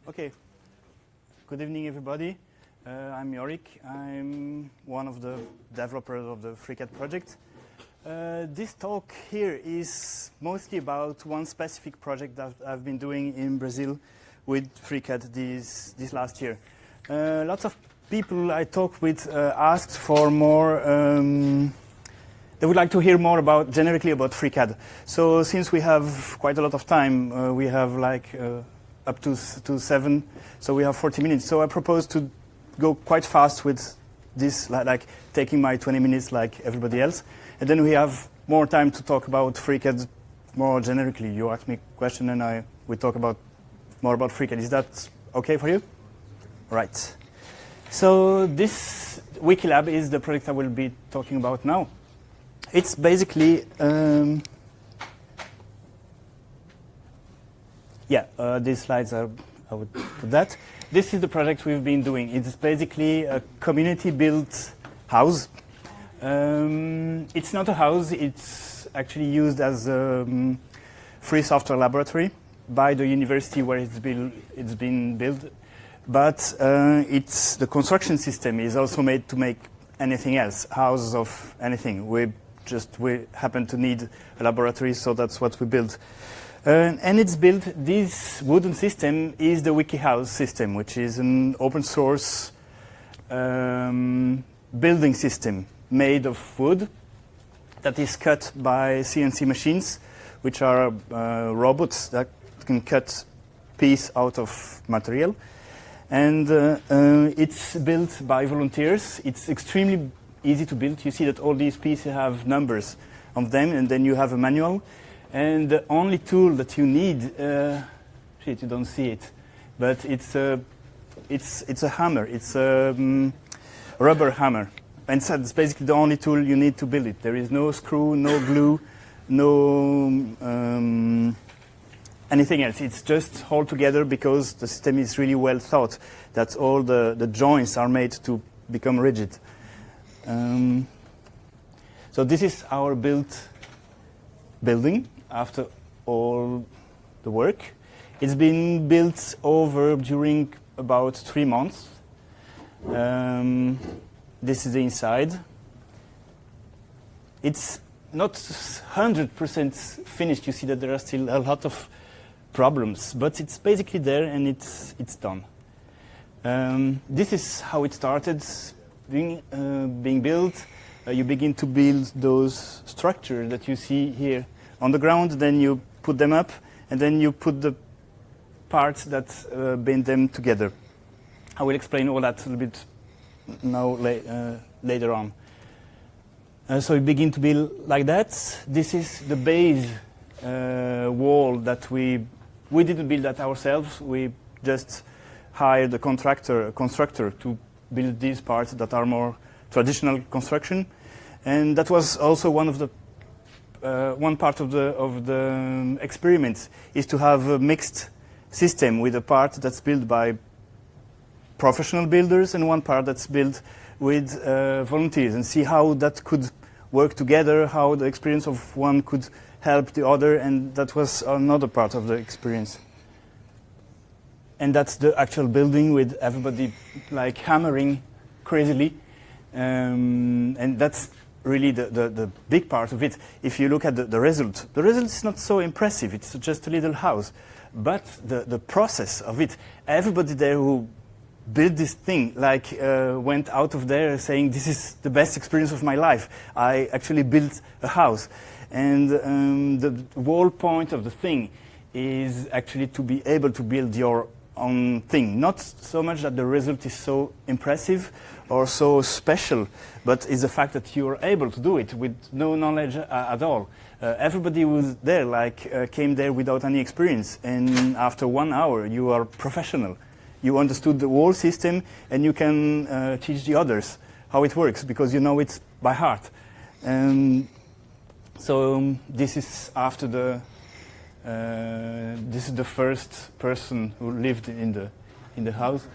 Okay. Good evening, everybody. I'm Yorick. I'm one of the developers of the FreeCAD project. This talk here is mostly about one specific project that I've been doing in Brazil with FreeCAD this last year. Lots of people I talked with asked for more. They would like to hear more generically about FreeCAD. So since we have quite a lot of time, we have like up to 7, so we have 40 minutes. So I propose to go quite fast with this, like taking my 20 minutes like everybody else. And then we have more time to talk about FreeCAD more generically. You ask me a question and we talk more about FreeCAD. Is that okay for you? Right. So this Wikilab is the project I will be talking about now. It's basically, these slides I would put that. This is the project we've been doing. It's basically a community-built house. It's not a house. It's actually used as a free software laboratory by the university where it's been built. But the construction system is also made to make anything else, houses of anything. We happen to need a laboratory, so that's what we built. And it's built, this wooden system is the WikiHouse system, which is an open source building system made of wood that is cut by CNC machines, which are robots that can cut piece out of material. And it's built by volunteers. It's extremely easy to build. You see that all these pieces have numbers of them, and then you have a manual. And the only tool that you need, you don't see it, but it's a hammer. It's a rubber hammer. And so it's basically the only tool you need to build it. There is no screw, no glue, no anything else. It's just hold together because the system is really well thought that all the joints are made to become rigid. So this is our building after all the work. It's been built during about 3 months. This is the inside. It's not 100% finished. You see that there are still a lot of problems, but it's basically there and it's done. This is how it started being built. You begin to build those structures that you see here on the ground, then you put them up, and then you put the parts that bind them together. I will explain all that a little bit now later on. So we begin to build like that. This is the base wall that we didn't build that ourselves. We just hired a constructor to build these parts that are more traditional construction. And that was also one part of the experiment, is to have a mixed system with a part that's built by professional builders and one part that's built with volunteers, and see how that could work together, how the experience of one could help the other, and that was another part of the experience. And that's the actual building with everybody like hammering crazily, and that's really the big part of it. If you look at the result is not so impressive. It's just a little house. But the process of it, everybody there who built this thing went out of there saying, this is the best experience of my life. I actually built a house. And the whole point of the thing is actually to be able to build your own thing. Not so much that the result is so impressive or so special, but is the fact that you are able to do it with no knowledge at all. Everybody who was there came there without any experience, and after 1 hour you are professional. You understood the whole system, and you can teach the others how it works because you know it by heart. So this is after this is the first person who lived in the house.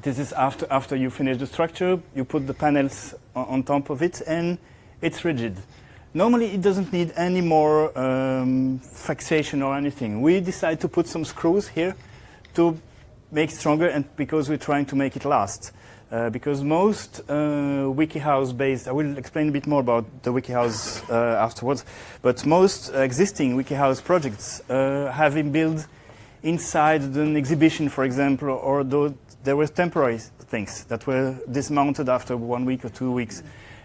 This is after you finish the structure. You put the panels on top of it, and it's rigid. Normally, it doesn't need any more fixation or anything. We decide to put some screws here to make it stronger, and because we're trying to make it last. Because most WikiHouse-based, I will explain a bit more about the WikiHouse afterwards, but most existing WikiHouse projects have been built inside an exhibition, for example, or there were temporary things that were dismounted after 1 week or 2 weeks.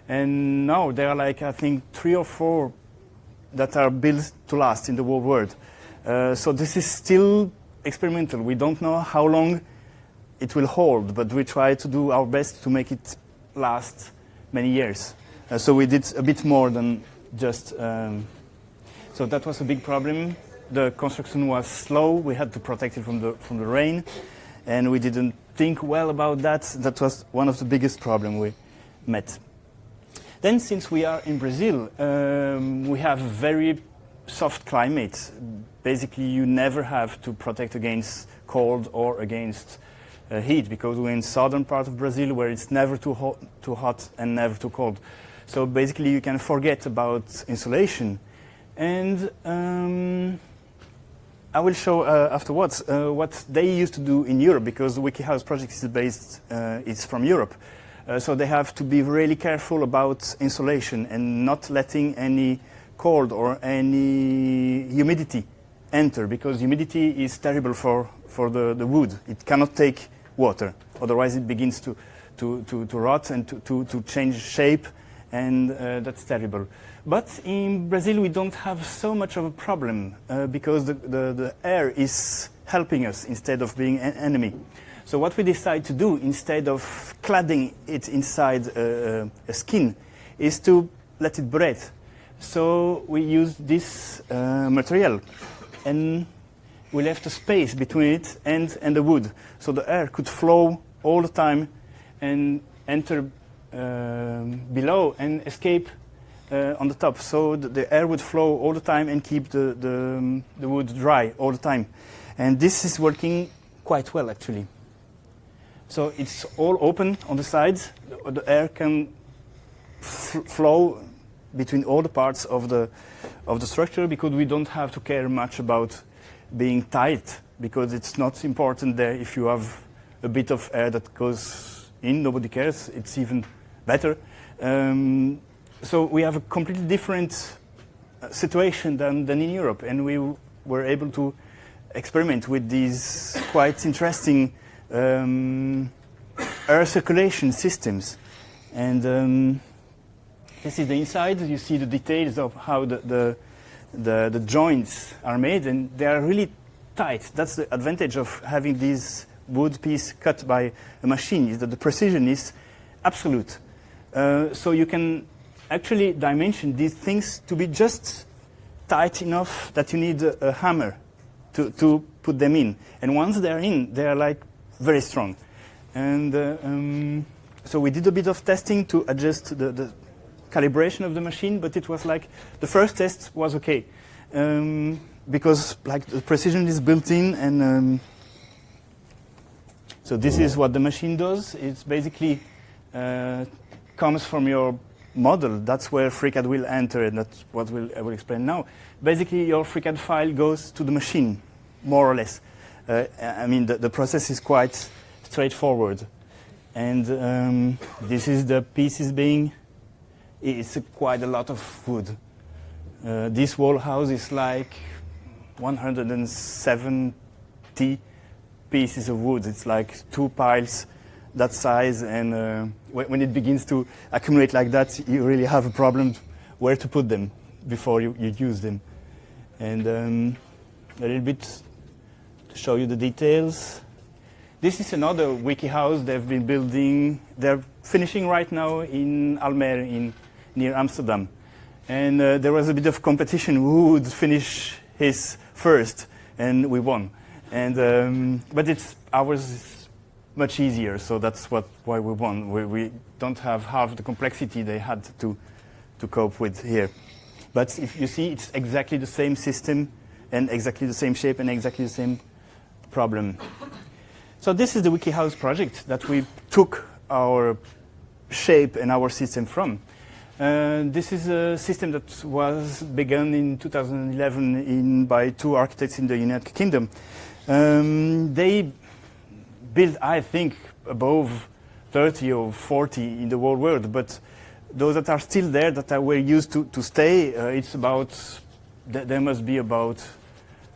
And now there are like, I think, 3 or 4 that are built to last in the whole world. So this is still experimental. We don't know how long it will hold, but we try to do our best to make it last many years. So we did a bit more than just... so that was a big problem. The construction was slow. We had to protect it from the rain. And we didn't think well about that. That was one of the biggest problems we met. Then, since we are in Brazil, we have a very soft climate. Basically, you never have to protect against cold or against heat, because we're in southern part of Brazil where it's never too hot and never too cold. So basically, you can forget about insulation. And I will show afterwards what they used to do in Europe, because the WikiHouse project is based, it's from Europe. So they have to be really careful about insulation and not letting any cold or any humidity enter, because humidity is terrible for the wood. It cannot take water, otherwise it begins to rot and to change shape, and that's terrible. But in Brazil we don't have so much of a problem because the air is helping us instead of being an enemy. So what we decide to do, instead of cladding it inside a skin, is to let it breathe. So we use this material, and we left a space between it and the wood, so the air could flow all the time and enter below and escape on the top. So the air would flow all the time and keep the wood dry all the time. And this is working quite well, actually. So it's all open on the sides. The air can flow between all the parts of the structure, because we don't have to care much about being tight, because it's not important there. If you have a bit of air that goes in, nobody cares. It's even better. So we have a completely different situation than in Europe, and we were able to experiment with these quite interesting air circulation systems. And this is the inside. You see the details of how the joints are made, and they are really tight. That's the advantage of having this wood piece cut by a machine, is that the precision is absolute. So you can actually dimension these things to be just tight enough that you need a hammer to put them in. And once they're in, they are like very strong. And so we did a bit of testing to adjust the calibration of the machine, but it was like the first test was okay, because like the precision is built in. And so this is what the machine does. It's basically comes from your model. That's where FreeCAD will enter, and that's what I will explain now. Basically, your FreeCAD file goes to the machine, more or less. I mean, the process is quite straightforward. And this is the pieces being... It's quite a lot of wood. This wall house is like 170 pieces of wood. It's like 2 piles that size, and when it begins to accumulate like that, you really have a problem where to put them before you use them. And a little bit to show you the details. This is another WikiHouse they've been building. They're finishing right now in Almere, near Amsterdam. And there was a bit of competition who would finish his first, and we won. And but ours is much easier, so that's why we won. We don't have half the complexity they had to cope with here. But if you see, it's exactly the same system and exactly the same shape and exactly the same problem. So this is the WikiHouse project that we took our shape and our system from. This is a system that was begun in 2011 by two architects in the United Kingdom. They built, I think, above 30 or 40 in the whole world, but those that are still there, that were used to stay, it's about, there must be about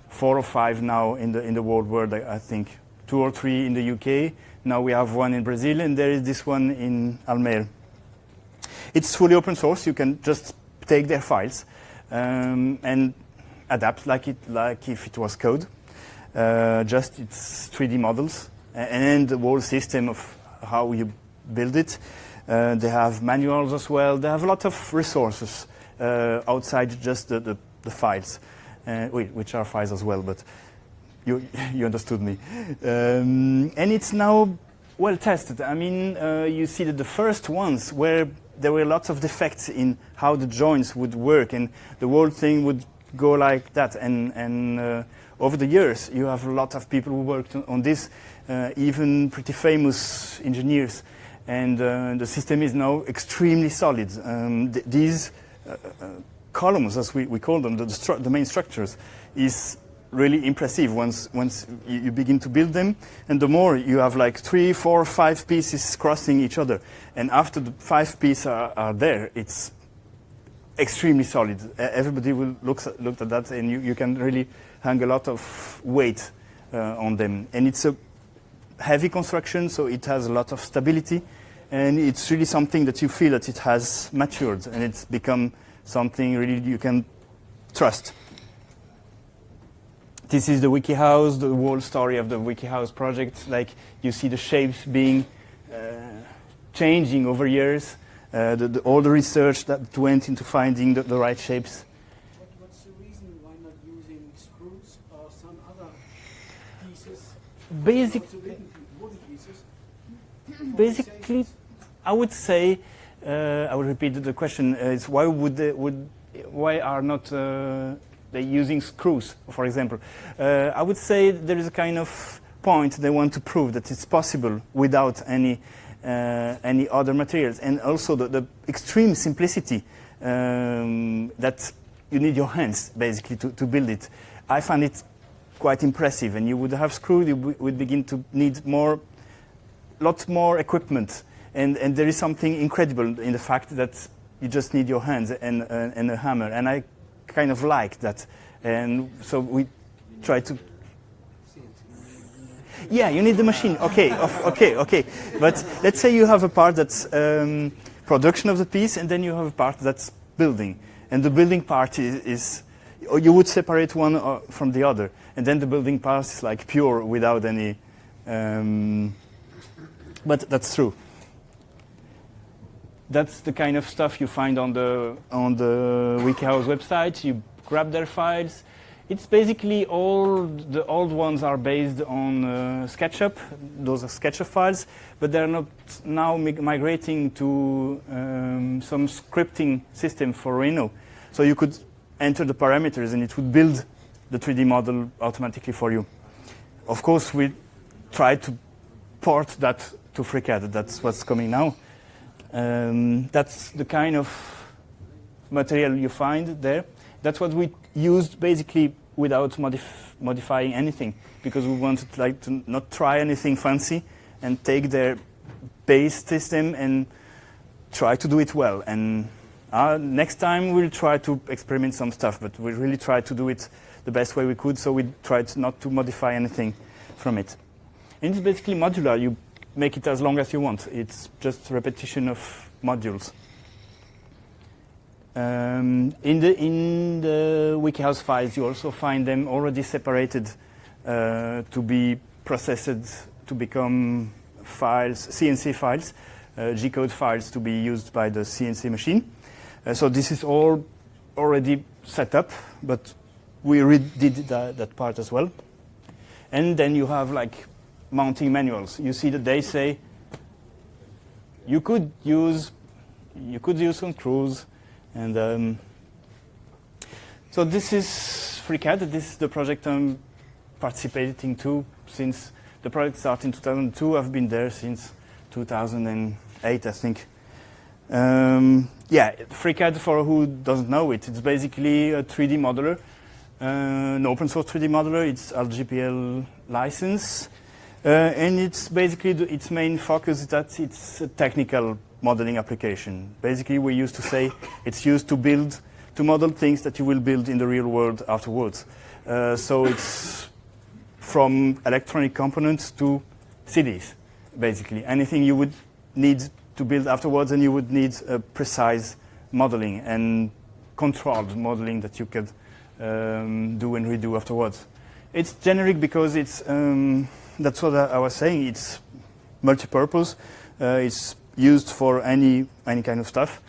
4 or 5 now in the whole world, I think. 2 or 3 in the UK. Now we have one in Brazil, and there is this one in Almere. It's fully open source. You can just take their files and adapt like if it was code. Just it's 3D models and the whole system of how you build it. They have manuals as well. They have a lot of resources outside just the files, which are files as well, but you understood me. And it's now well tested. I mean, you see that the first ones where there were lots of defects in how the joints would work, and the whole thing would go like that. And over the years, you have a lot of people who worked on this, even pretty famous engineers. And the system is now extremely solid. These columns, as we call them, the main structures, is really impressive once you begin to build them. And the more you have like 3, 4, 5 pieces crossing each other. And after the 5 pieces are there, it's extremely solid. Everybody will look at that, and you can really hang a lot of weight on them. And it's a heavy construction, so it has a lot of stability. And it's really something that you feel that it has matured, and it's become something really you can trust. This is the WikiHouse, the whole story of the WikiHouse project. Like, you see the shapes being changing over years, all the research that went into finding the right shapes. What's the reason why not using screws or some other pieces? Basically, I would say, I will repeat the question, is why are not they using screws, for example? I would say there is a kind of point they want to prove that it's possible without any other materials, and also the extreme simplicity that you need your hands basically to build it. I find it quite impressive, and you would have screws, you would begin to need lots more equipment, and there is something incredible in the fact that you just need your hands and a hammer, and I kind of like that. And so we try to... Yeah, you need the machine. Okay. But let's say you have a part that's production of the piece, and then you have a part that's building. And the building part is or you would separate one from the other. And then the building part is like pure without any... but that's true. That's the kind of stuff you find on the WikiHouse website. You grab their files. It's basically all the old ones are based on SketchUp. Those are SketchUp files, but they're not now migrating to some scripting system for Rhino. So you could enter the parameters and it would build the 3D model automatically for you. Of course, we try to port that to FreeCAD. That's what's coming now. That's the kind of material you find there. That's what we used basically without modifying anything, because we wanted to not try anything fancy and take their base system and try to do it well. And next time we'll try to experiment some stuff, but we really tried to do it the best way we could, so we tried not to modify anything from it. And it's basically modular. You make it as long as you want. It's just repetition of modules. In the WikiHouse files, you also find them already separated to be processed to become files, CNC files, G-code files to be used by the CNC machine. So this is all already set up, but we redid that part as well. And then you have like mounting manuals. You see that they say you could use some screws. And so this is FreeCAD. This is the project I'm participating to since the project started in 2002. I've been there since 2008, I think. Yeah, FreeCAD, for who doesn't know it, it's basically a 3D modeler, an open source 3D modeler. It's RGPL license, and it's basically its main focus is that it's a technical modeling application. Basically, we used to say it's used to model things that you will build in the real world afterwards. So it's from electronic components to CDs, basically. Anything you would need to build afterwards, and you would need a precise modeling and controlled modeling that you could do and redo afterwards. It's generic because it's that's what I was saying. It's multi-purpose. It's used for any kind of stuff.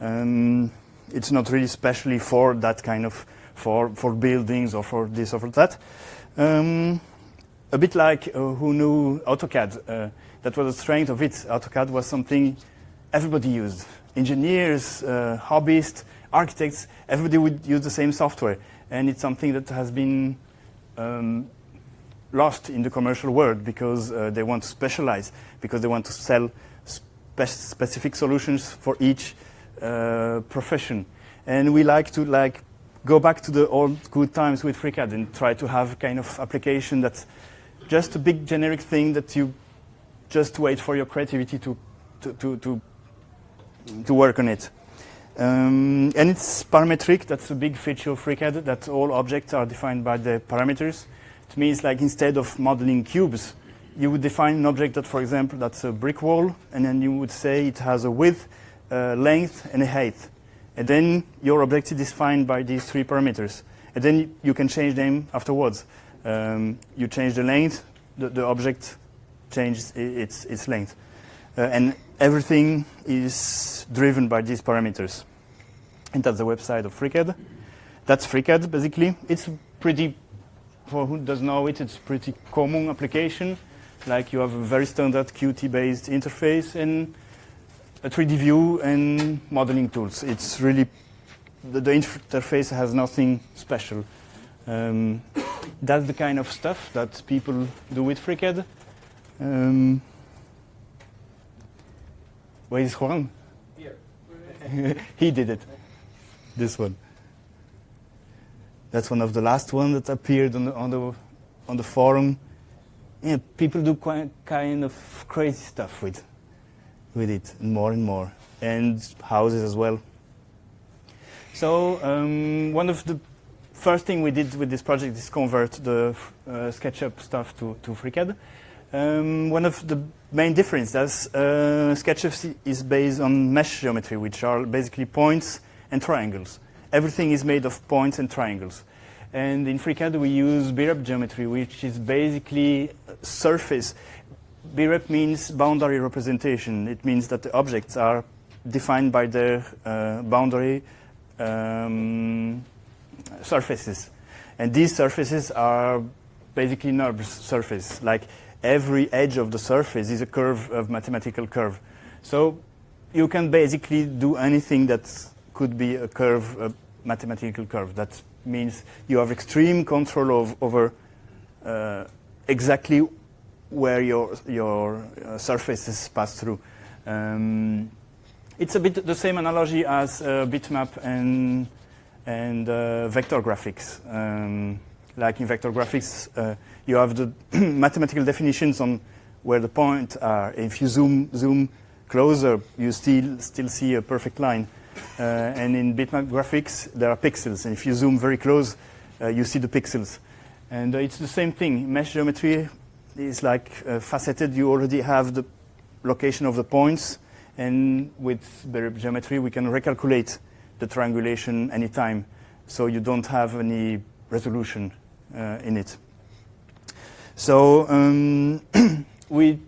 It's not really specially for that kind of for buildings or for this or for that. A bit like who knew AutoCAD. That was the strength of it. AutoCAD was something everybody used. Engineers, hobbyists, architects, everybody would use the same software. And it's something that has been lost in the commercial world because they want to specialize, because they want to sell specific solutions for each profession. And we like to go back to the old good times with FreeCAD and try to have a kind of application that's just a big generic thing that you just wait for your creativity to work on it. And it's parametric. That's a big feature of FreeCAD, that all objects are defined by the parameters. It means like instead of modeling cubes, you would define an object that, for example, that's a brick wall, and then you would say it has a width, length, and a height. And then your object is defined by these 3 parameters. And then you can change them afterwards. You change the length, the object changes its length. And everything is driven by these parameters. And that's the website of FreeCAD. That's FreeCAD, basically. It's pretty, for who doesn't know it, it's pretty common application. Like you have a very standard Qt-based interface and a 3D view and modeling tools. It's really, the interface has nothing special. That's the kind of stuff that people do with FreeCAD. Where is Juan? Here. He did it. This one. That's one of the last ones that appeared on the forum. Yeah, people do kind of crazy stuff with it, more and more, and houses as well. So one of the first thing we did with this project is convert the SketchUp stuff to FreeCAD. One of the main differences, SketchUp is based on mesh geometry, which are basically points and triangles. Everything is made of points and triangles. And in FreeCAD, we use BREP geometry, which is basically surface. BREP means boundary representation. It means that the objects are defined by their boundary surfaces. And these surfaces are basically NURBS surface. Like every edge of the surface is a curve, of mathematical curve. So you can basically do anything that could be a curve, a mathematical curve. That means you have extreme control over exactly where your surfaces pass through. It's a bit the same analogy as bitmap and vector graphics. Like in vector graphics, you have the mathematical definitions on where the points are. If you zoom closer, you still see a perfect line. And in bitmap graphics, there are pixels. And if you zoom very close, you see the pixels. And it's the same thing. Mesh geometry is like faceted. You already have the location of the points. And with BREP geometry, we can recalculate the triangulation anytime. So you don't have any resolution in it. So we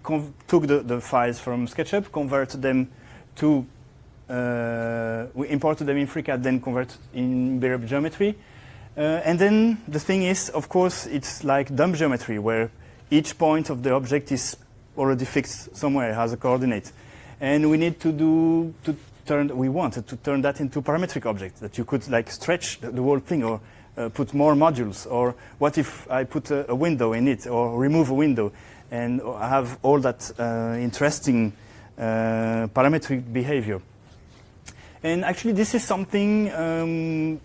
took the files from SketchUp, converted them to we imported them in FreeCAD, then converted in BREP geometry. And then the thing is, of course, it's like dumb geometry, where each point of the object is already fixed somewhere, has a coordinate. And we need we wanted to turn that into parametric object, that you could like stretch the whole thing, or put more modules, or what if I put a window in it, or remove a window, and have all that interesting parametric behavior. And actually, this is something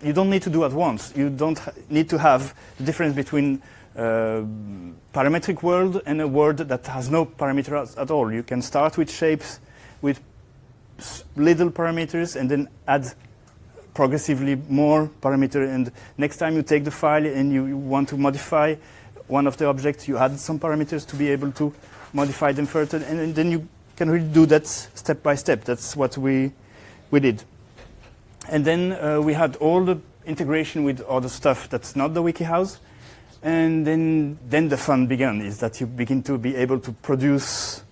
you don't need to do at once. You don't need to have the difference between parametric world and a world that has no parameters at all. You can start with shapes with little parameters and then add progressively more parameter. And next time you take the file and you want to modify one of the objects, you add some parameters to be able to modify them further. And then you can really do that step by step. That's what we did. And then we had all the integration with other stuff that's not the WikiHouse. And then the fun began, is that you begin to be able to produce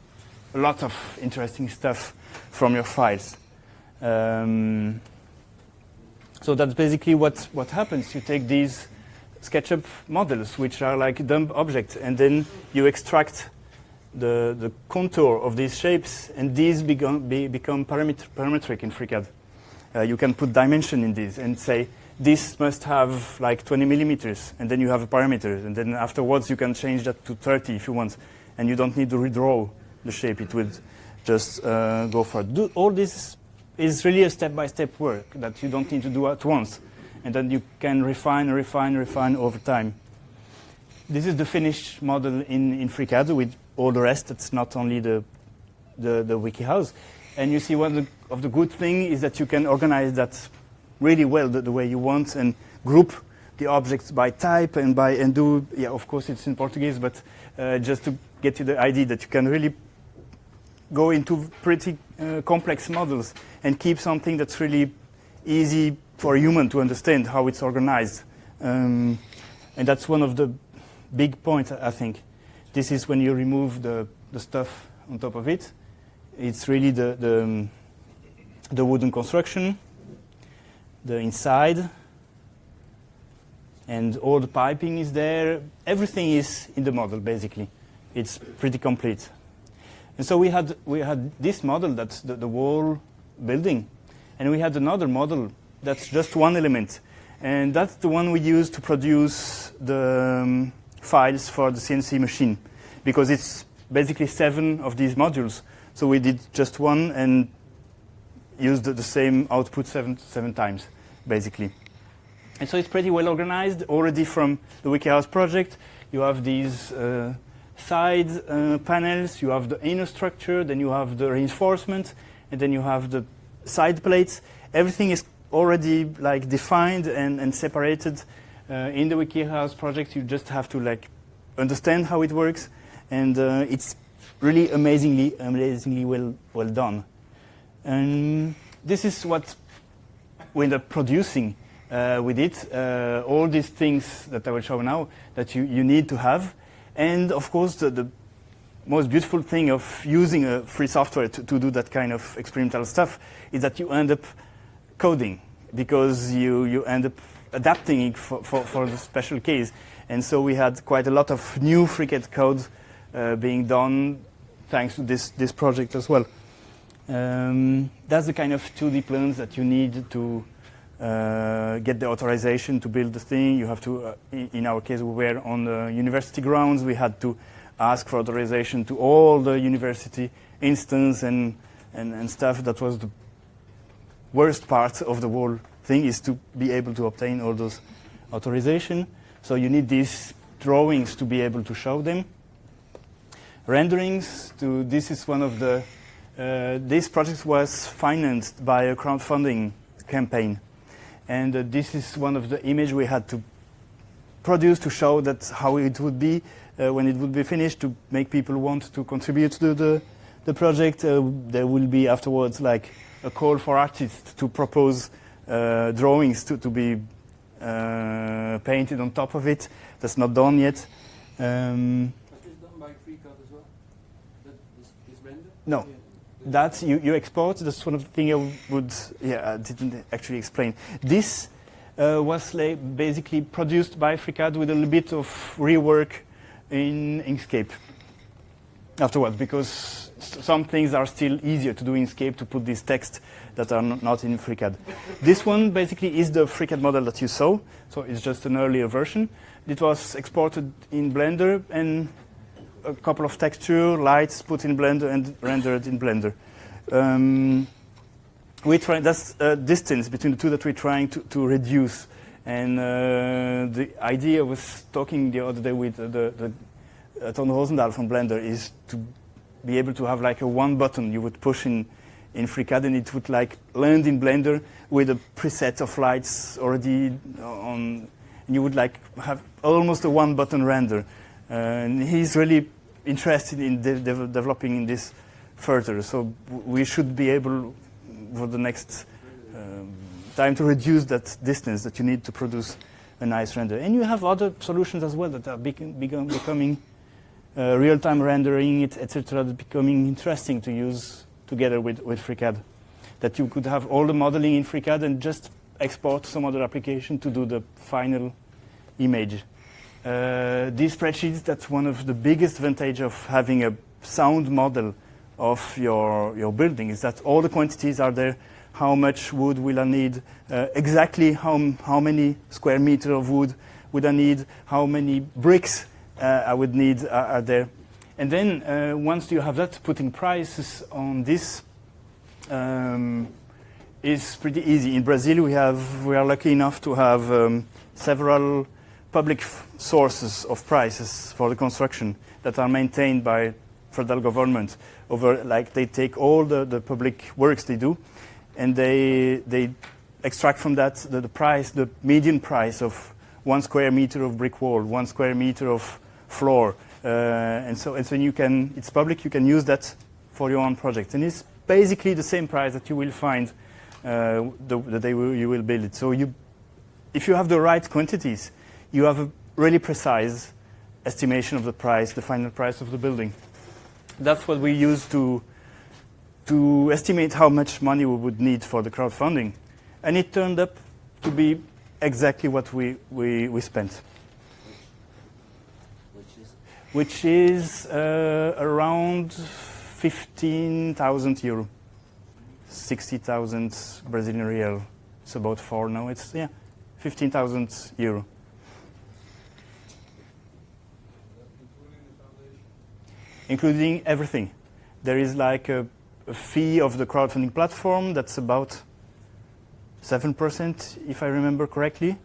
a lot of interesting stuff from your files. So that's basically what happens. You take these SketchUp models, which are like dumb objects, and then you extract the contour of these shapes, and these become parametric in FreeCAD. You can put dimension in these and say, this must have like 20 millimeters, and then you have a parameter, and then afterwards you can change that to 30 if you want, and you don't need to redraw the shape. It will just go for it. All this is really a step-by-step work that you don't need to do at once, and then you can refine over time. This is the finished model in FreeCAD with all the rest. It's not only the WikiHouse. And you see one of the good things is that you can organize that really well the way you want and group the objects by type and do, yeah, of course it's in Portuguese, but just to get you the idea that you can really go into pretty complex models and keep something that's really easy for a human to understand how it's organized. And that's one of the big points, I think. This is when you remove the stuff on top of it. It's really the wooden construction, the inside, and all the piping is there. Everything is in the model, basically. It's pretty complete. And so we had this model that's the whole building, and we had another model that's just one element, and that's the one we use to produce the files for the CNC machine, because it's basically 7 of these modules. So we did just one and used the same output seven times, basically. And so it's pretty well organized already from the WikiHouse project. You have these side panels, you have the inner structure, then you have the reinforcement, and then you have the side plates. Everything is already like defined and separated. In the WikiHouse project, you just have to like understand how it works, and it's really amazingly well done. And this is what we end up producing with it. All these things that I will show now that you need to have. And of course, the most beautiful thing of using a free software to do that kind of experimental stuff is that you end up coding, because you end up adapting it for the special case. And so we had quite a lot of new FreeCAD code being done thanks to this project as well. That's the kind of 2D plans that you need to get the authorization to build the thing. You have to, in our case, we were on the university grounds. We had to ask for authorization to all the university instance and stuff. That was the worst part of the whole thing, is to be able to obtain all those authorization. So you need these drawings to be able to show them. Renderings, this is one of the, this project was financed by a crowdfunding campaign. And this is one of the images we had to produce to show that how it would be when it would be finished, to make people want to contribute to the project. There will be afterwards like a call for artists to propose drawings to be painted on top of it. That's not done yet. But it's done by FreeCAD as well? This render? No. Yeah. That you export. That's one of the things I didn't actually explain. This was basically produced by FreeCAD with a little bit of rework in Inkscape afterwards, because some things are still easier to do in Inkscape, to put these text that are not in FreeCAD. This one basically is the FreeCAD model that you saw, so it's just an earlier version. It was exported in Blender, and a couple of texture, lights put in Blender and rendered in Blender. that's a distance between the two that we're trying to reduce. And the idea I was talking the other day with Ton Roosendaal from Blender is to be able to have like a one button you would push in FreeCAD, and it would like land in Blender with a preset of lights already on, and you would like have almost a one button render. And he's really interested in developing in this further. So we should be able for the next time to reduce that distance that you need to produce a nice render. And you have other solutions as well that are becoming real-time rendering, etc., becoming interesting to use together with FreeCAD. That you could have all the modeling in FreeCAD and just export some other application to do the final image. These spreadsheets, that's one of the biggest advantage of having a sound model of your building, is that all the quantities are there. How much wood will I need? Exactly how many square meter of wood would I need? How many bricks I would need are there? And then once you have that, putting prices on this is pretty easy. In Brazil, we are lucky enough to have several public sources of prices for the construction that are maintained by federal government. They take all the public works they do, and they extract from that the price, the median price of 1 square meter of brick wall, 1 square meter of floor, and so you can. It's public. You can use that for your own project, and it's basically the same price that you will find the day you will build it. So if you have the right quantities, you have a really precise estimation of the price, the final price of the building. That's what we use to estimate how much money we would need for the crowdfunding, and it turned up to be exactly what we spent. Which is around 15,000 euro, 60,000 Brazilian real. It's about 4 now. It's 15,000 euro. Including everything. There is like a fee of the crowdfunding platform that's about 7%, if I remember correctly.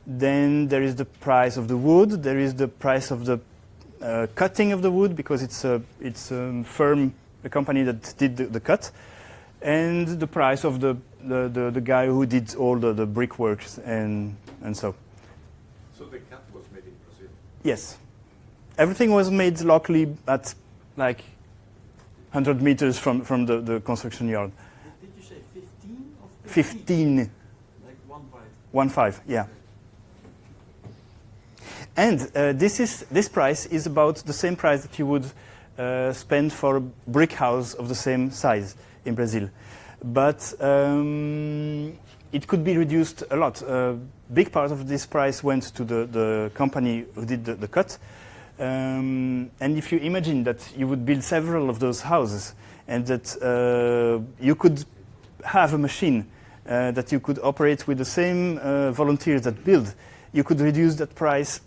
Then there is the price of the wood. There is the price of the cutting of the wood, because it's a firm, a company that did the cut, and the price of the guy who did all the brickworks and so. So the cut was made in Brazil? Yes. Everything was made locally at like 100 meters from the construction yard. Did you say 15 or 15. Like 1.5? 1.5, yeah. And this price is about the same price that you would spend for a brick house of the same size in Brazil. But it could be reduced a lot. A big part of this price went to the company who did the cut. And if you imagine that you would build several of those houses, and that you could have a machine that you could operate with the same volunteers that build, you could reduce that price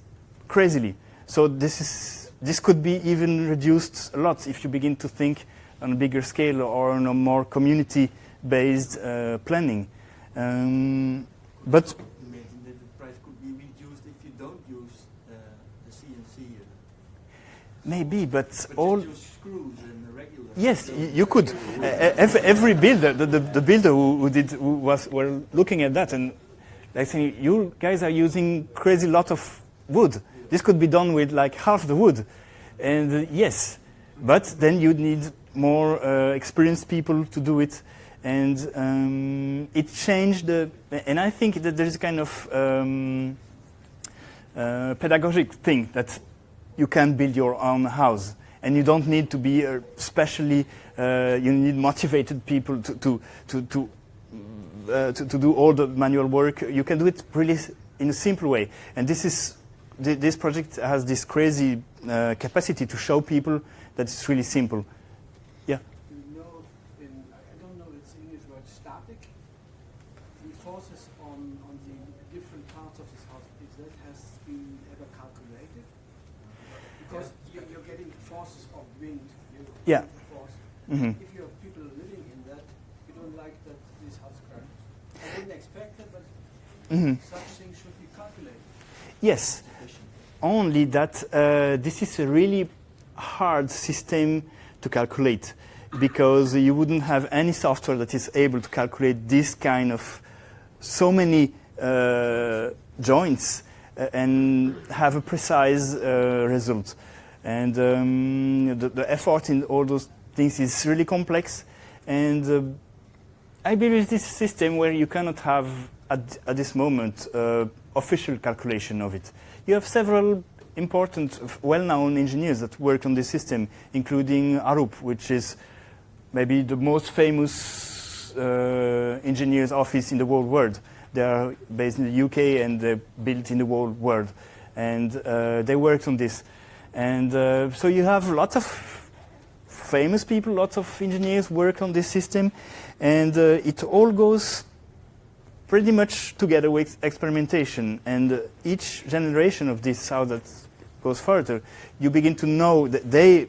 crazily. So this could be even reduced a lot if you begin to think on a bigger scale or on a more community-based planning. But imagine that the price could be reduced if you don't use the CNC. Maybe, but But all. just use screws and regular. Yes, you could. Every builder, the builder who were looking at that and like saying, you guys are using crazy lot of wood. This could be done with like half the wood, and yes, but then you'd need more experienced people to do it, and it changed and I think that there is a kind of pedagogic thing that you can build your own house, and you don't need to be specially. You need motivated people to do all the manual work. You can do it really in a simple way, and this project has this crazy capacity to show people that it's really simple. Yeah. Do you know, I don't know its English word, static, the forces on the different parts of this house, if that has been ever calculated? Because you're getting forces of wind. Yeah. Force. Mm-hmm. If you have people living in that, it you don't like that this house current. I didn't expect it, but Mhm. such things should be calculated. Yes, only that this is a really hard system to calculate because you wouldn't have any software that is able to calculate this kind of so many joints and have a precise result. And the effort in all those things is really complex. And I believe this system where you cannot have at this moment official calculation of it. You have several important, well-known engineers that work on this system, including Arup, which is maybe the most famous engineer's office in the whole world. They are based in the UK and they're built in the whole world. And they worked on this. And so you have lots of famous people, lots of engineers work on this system. And it all goes pretty much together with experimentation. And each generation of this, how that goes further, you begin to know that they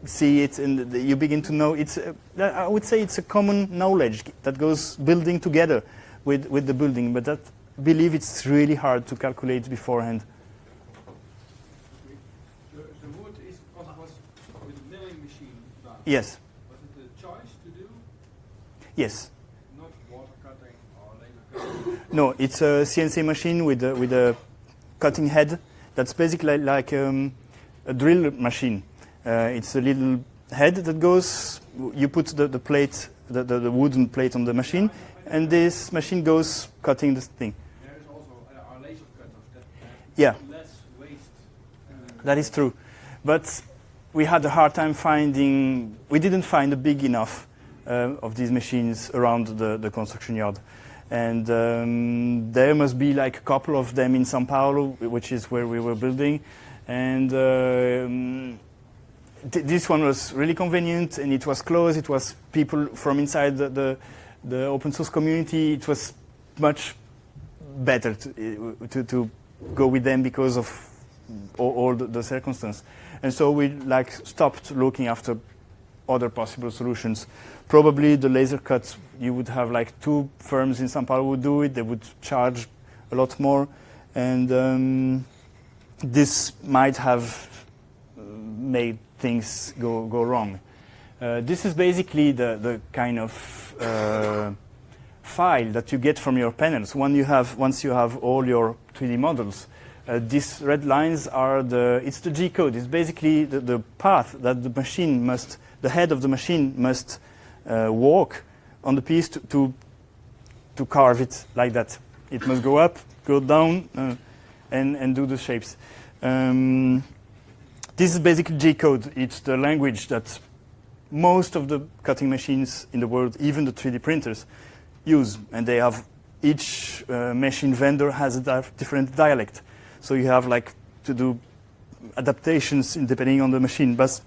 see it and you begin to know it's, I would say it's a common knowledge that goes building together with the building. But I believe it's really hard to calculate beforehand. The wood is because it was with a milling machine done. Yes. Was it a choice to do? Yes. Not water cutting or laser cutting? No, it's a CNC machine with a cutting head. That's basically like a drill machine. It's a little head that goes. You put the plate, the wooden plate on the machine, and this machine goes cutting this thing. There is also our laser cutters that Yeah, less waste. that is true. But we had a hard time finding. We didn't find a big enough of these machines around the construction yard. And there must be like a couple of them in São Paulo, which is where we were building. And this one was really convenient, and it was close. It was people from inside the open source community. It was much better to go with them because of all the circumstances. And so we like stopped looking after other possible solutions. Probably the laser cuts, you would have like 2 firms in São Paulo would do it. They would charge a lot more. And this might have made things go wrong. This is basically the kind of file that you get from your panels. Once you have all your 3D models, these red lines are it's the G code. It's basically the path that the head of the machine must walk on the piece to carve it like that. It must go up, go down, and do the shapes. This is basically G code. It's the language that most of the cutting machines in the world, even the 3D printers, use. And they have, each machine vendor has a different dialect. So you have like to do adaptations depending on the machine. But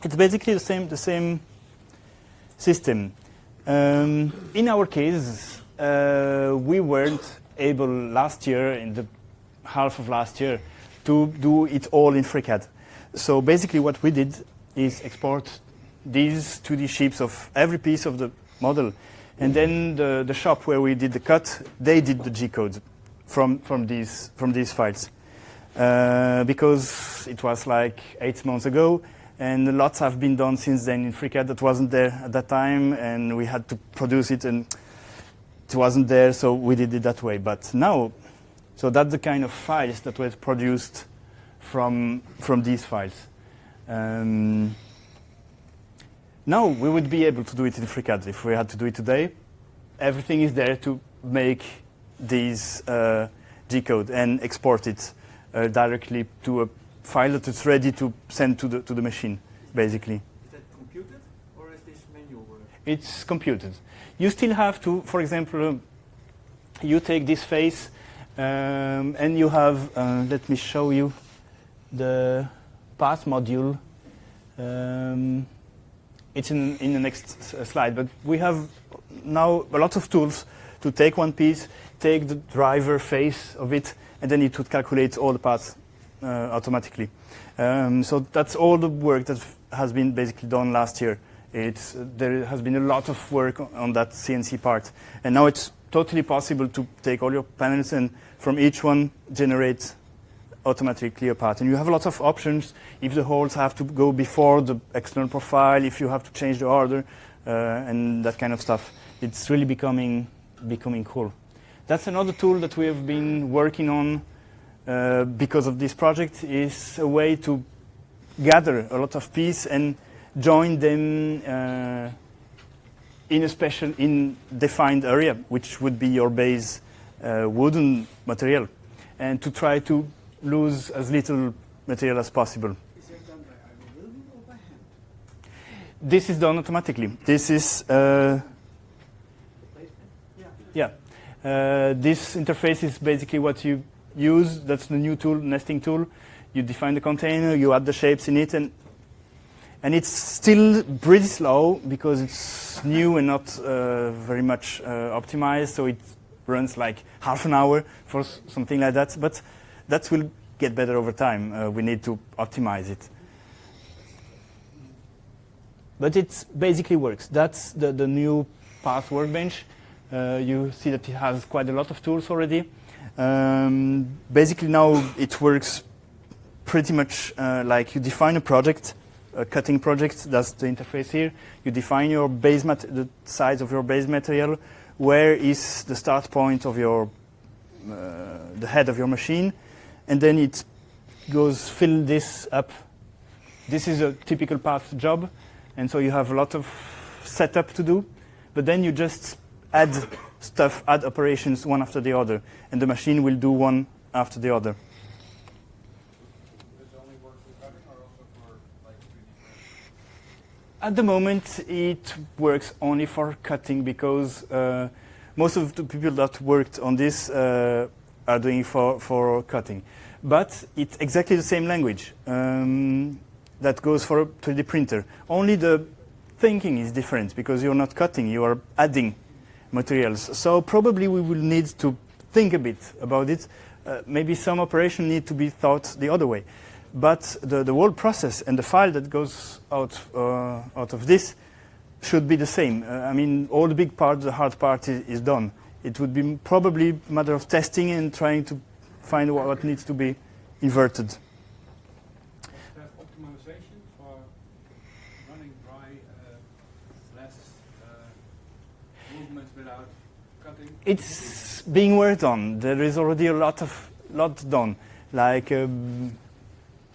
it's basically the same system. In our case, we weren't able last year, in the half of last year, to do it all in FreeCAD. So basically what we did is export these 2D shapes of every piece of the model. And then the shop where we did the cut, they did the G code from these files. Because it was like 8 months ago, and lots have been done since then in FreeCAD that wasn't there at that time, and we had to produce it, and it wasn't there, so we did it that way. But now, so that's the kind of files that were produced from these files. Now we would be able to do it in FreeCAD if we had to do it today. Everything is there to make these G code and export it directly to a file that is ready to send to the machine, basically. Is that computed or is this manual work? It's computed. You still have to, for example, you take this face and you have, let me show you the path module. It's in the next slide, but we have now a lot of tools to take one piece, take the driver face of it, and then it would calculate all the paths automatically. So that's all the work that has been basically done last year There has been a lot of work on that CNC part, and now it's totally possible to take all your panels and from each one generate automatically a part. And you have a lot of options if the holes have to go before the external profile, if you have to change the order, and that kind of stuff. It's really becoming cool. That's another tool that we have been working on because of this project, is a way to gather a lot of pieces and join them in defined area, which would be your base wooden material, and to try to lose as little material as possible. Is that done by algorithm or by hand? This is done automatically. This is this interface is basically what you use. That's the new tool, nesting tool. You define the container, you add the shapes in it, and it's still pretty slow because it's new and not very much optimized. So it runs like half an hour for something like that. But that will get better over time. We need to optimize it. But it basically works. That's the new Path workbench. You see that it has quite a lot of tools already. Basically now it works pretty much like you define a project, a cutting project. That's the interface here. You define your base the size of your base material. Where is the start point of your the head of your machine, and then it goes fill this up. This is a typical path job, and so you have a lot of setup to do. But then you just add stuff, add operations one after the other, and the machine will do one after the other. Does it only work for cutting or also for like 3D printing? At the moment, it works only for cutting because most of the people that worked on this are doing it for cutting. But it's exactly the same language that goes for a 3D printer. Only the thinking is different because you're not cutting, you are adding materials. So probably we will need to think a bit about it. Maybe some operation need to be thought the other way. But the whole process and the file that goes out of this should be the same. I mean, all the big part, the hard part is done. It would be probably a matter of testing and trying to find what needs to be inverted. Does it have optimization for running dry, less movements without cutting? It's being worked on. There is already a lot done. Like 1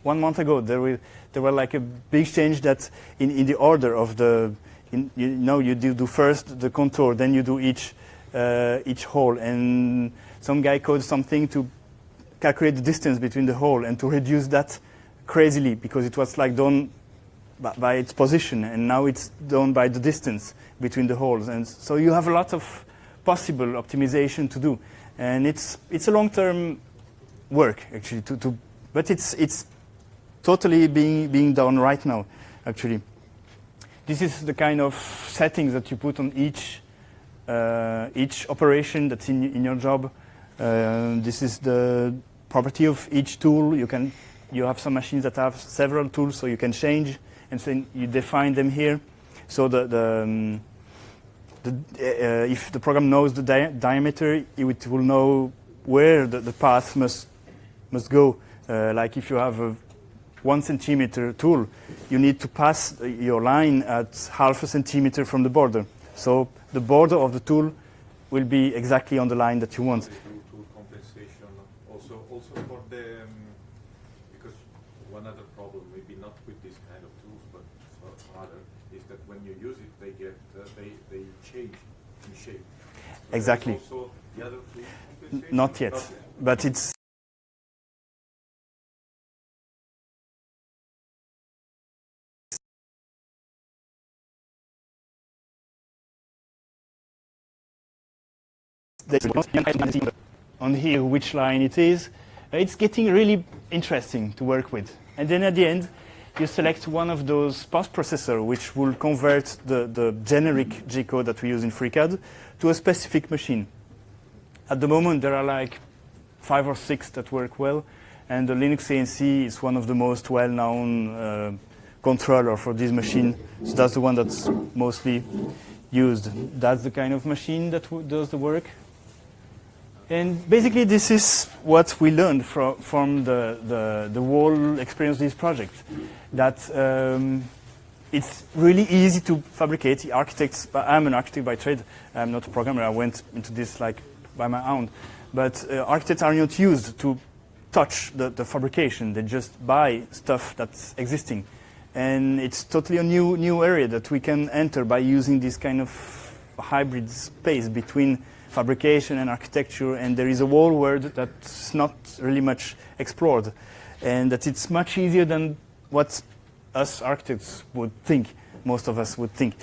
month ago, there were like a big change that in the order of the, you do first the contour, then you do each hole, and some guy coded something to calculate the distance between the hole and to reduce that crazily because it was like done by its position, and now it's done by the distance between the holes, and so you have a lot of possible optimization to do, and it's a long-term work actually but it's totally being done right now actually. This is the kind of settings that you put on each operation that's in your job. This is the property of each tool. You have some machines that have several tools, so you can change, and then you define them here. So if the program knows the diameter, it will know where the path must go. Like if you have a 1 centimeter tool, you need to pass your line at half a centimeter from the border. So the border of the tool will be exactly on the line that you want. They do tool compensation also for the because one other problem, maybe not with this kind of tools, but for other, is that when you use it, they get they change in shape. So exactly. Also the other tool compensation? Not yet, but it's. On here which line it is. It's getting really interesting to work with. And then at the end, you select one of those post-processor which will convert the generic G-code that we use in FreeCAD to a specific machine. At the moment, there are like 5 or 6 that work well, and the Linux CNC is one of the most well-known controller for this machine. So that's the one that's mostly used. That's the kind of machine that does the work. And basically, this is what we learned from the whole experience of this project. That it's really easy to fabricate. Architects, I'm an architect by trade. I'm not a programmer. I went into this like by my own. But architects are not used to touch the fabrication. They just buy stuff that's existing. And it's totally a new area that we can enter by using this kind of hybrid space between fabrication and architecture, and there is a whole world that's not really much explored, and that it's much easier than what us architects would think, most of us would think.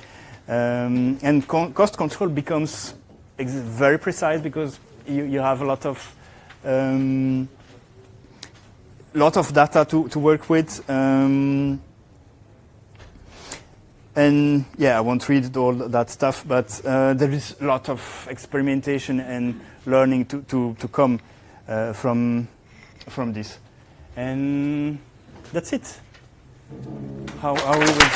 And cost control becomes very precise because you have a lot of data to work with. And yeah, I won't read all that stuff, but there is a lot of experimentation and learning to come from this. And that's it. How we will